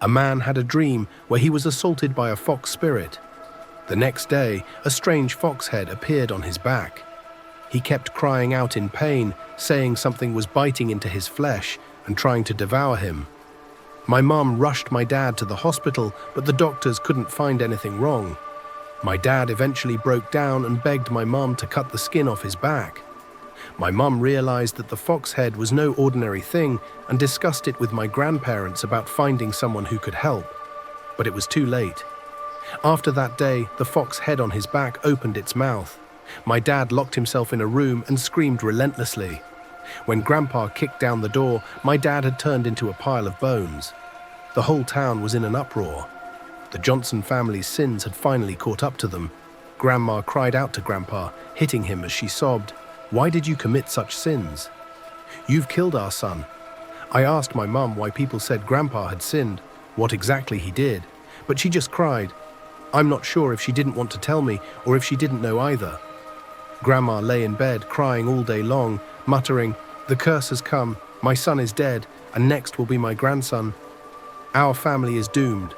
A man had a dream where he was assaulted by a fox spirit. The next day, a strange fox head appeared on his back. He kept crying out in pain, saying something was biting into his flesh and trying to devour him. My mum rushed my dad to the hospital, but the doctors couldn't find anything wrong. My dad eventually broke down and begged my mum to cut the skin off his back. My mum realized that the fox head was no ordinary thing and discussed it with my grandparents about finding someone who could help. But it was too late. After that day, the fox head on his back opened its mouth. My dad locked himself in a room and screamed relentlessly. When Grandpa kicked down the door, my dad had turned into a pile of bones. The whole town was in an uproar. The Johnson family's sins had finally caught up to them. Grandma cried out to Grandpa, hitting him as she sobbed, "Why did you commit such sins? You've killed our son." I asked my mum why people said Grandpa had sinned, what exactly he did, but she just cried. I'm not sure if she didn't want to tell me or if she didn't know either. Grandma lay in bed crying all day long, muttering, "The curse has come, my son is dead, and next will be my grandson. Our family is doomed."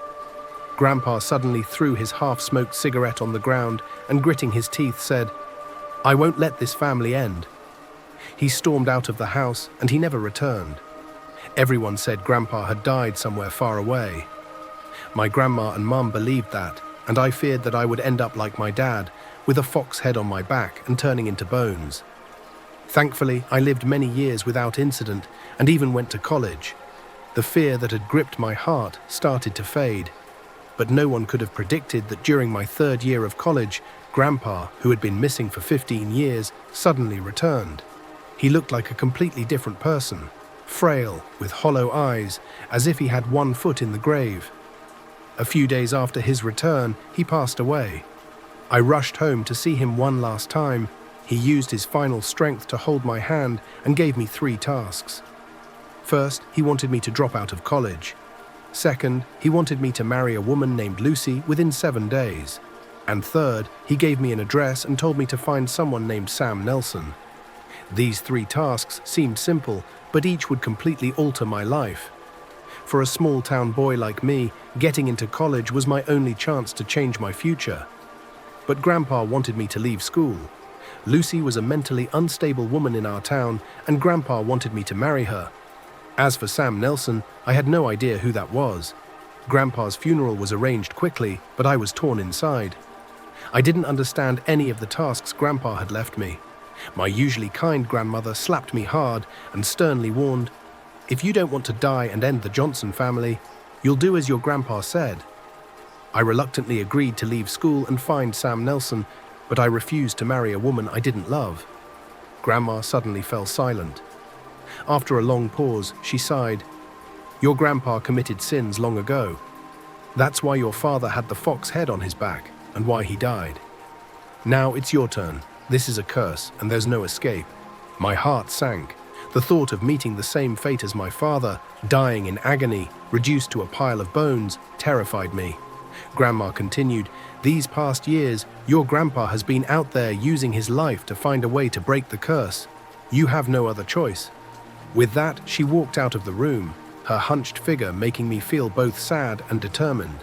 Grandpa suddenly threw his half-smoked cigarette on the ground and, gritting his teeth, said, "I won't let this family end." He stormed out of the house and he never returned. Everyone said Grandpa had died somewhere far away. My grandma and mum believed that, and I feared that I would end up like my dad, with a fox head on my back and turning into bones. Thankfully, I lived many years without incident and even went to college. The fear that had gripped my heart started to fade. But no one could have predicted that during my third year of college, Grandpa, who had been missing for 15 years, suddenly returned. He looked like a completely different person, frail, with hollow eyes, as if he had one foot in the grave. A few days after his return, he passed away. I rushed home to see him one last time. He used his final strength to hold my hand and gave me 3 tasks. First, he wanted me to drop out of college. Second, he wanted me to marry a woman named Lucy within 7 days. And third, he gave me an address and told me to find someone named Sam Nelson. These 3 tasks seemed simple, but each would completely alter my life. For a small-town boy like me, getting into college was my only chance to change my future. But Grandpa wanted me to leave school. Lucy was a mentally unstable woman in our town, and Grandpa wanted me to marry her. As for Sam Nelson, I had no idea who that was. Grandpa's funeral was arranged quickly, but I was torn inside. I didn't understand any of the tasks Grandpa had left me. My usually kind grandmother slapped me hard and sternly warned, "If you don't want to die and end the Johnson family, you'll do as your grandpa said." I reluctantly agreed to leave school and find Sam Nelson, but I refused to marry a woman I didn't love. Grandma suddenly fell silent. After a long pause, she sighed. "Your grandpa committed sins long ago. That's why your father had the fox head on his back and why he died. Now it's your turn. This is a curse and there's no escape." My heart sank. The thought of meeting the same fate as my father, dying in agony, reduced to a pile of bones, terrified me. Grandma continued, "These past years, your grandpa has been out there using his life to find a way to break the curse. You have no other choice." With that, she walked out of the room, her hunched figure making me feel both sad and determined.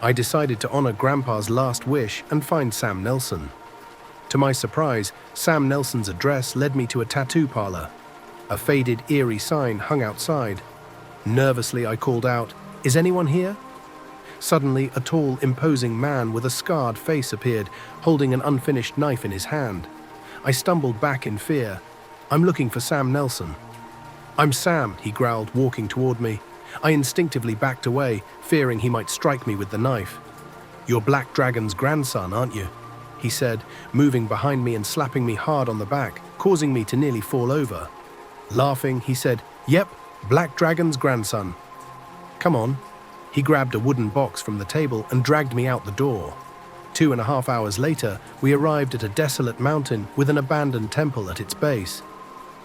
I decided to honor Grandpa's last wish and find Sam Nelson. To my surprise, Sam Nelson's address led me to a tattoo parlor. A faded, eerie sign hung outside. Nervously, I called out, "Is anyone here?" Suddenly, a tall, imposing man with a scarred face appeared, holding an unfinished knife in his hand. I stumbled back in fear. "I'm looking for Sam Nelson." "I'm Sam," he growled, walking toward me. I instinctively backed away, fearing he might strike me with the knife. "You're Black Dragon's grandson, aren't you?" he said, moving behind me and slapping me hard on the back, causing me to nearly fall over. Laughing, he said, "Yep, Black Dragon's grandson. Come on." He grabbed a wooden box from the table and dragged me out the door. 2.5 hours later, we arrived at a desolate mountain with an abandoned temple at its base.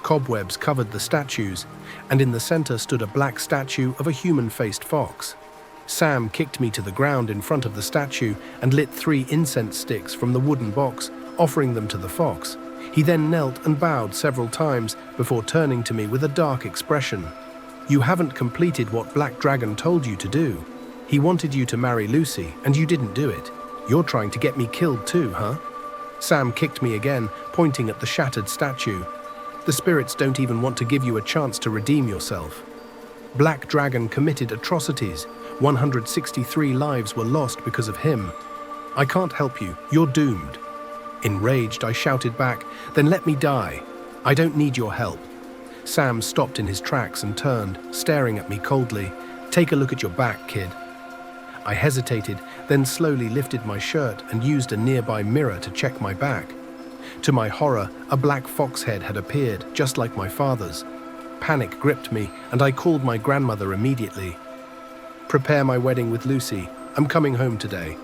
Cobwebs covered the statues, and in the center stood a black statue of a human-faced fox. Sam kicked me to the ground in front of the statue and lit 3 incense sticks from the wooden box, offering them to the fox. He then knelt and bowed several times before turning to me with a dark expression. You haven't completed what Black Dragon told you to do. He wanted you to marry Lucy, and you didn't do it. You're trying to get me killed too, huh? Sam kicked me again, pointing at the shattered statue. The spirits don't even want to give you a chance to redeem yourself. Black Dragon committed atrocities. 163 lives were lost because of him. I can't help you. You're doomed. Enraged, I shouted back, "Then let me die. I don't need your help." Sam stopped in his tracks and turned, staring at me coldly. "Take a look at your back, kid." I hesitated, then slowly lifted my shirt and used a nearby mirror to check my back. To my horror, a black fox head had appeared, just like my father's. Panic gripped me, and I called my grandmother immediately. "Prepare my wedding with Lucy. I'm coming home today."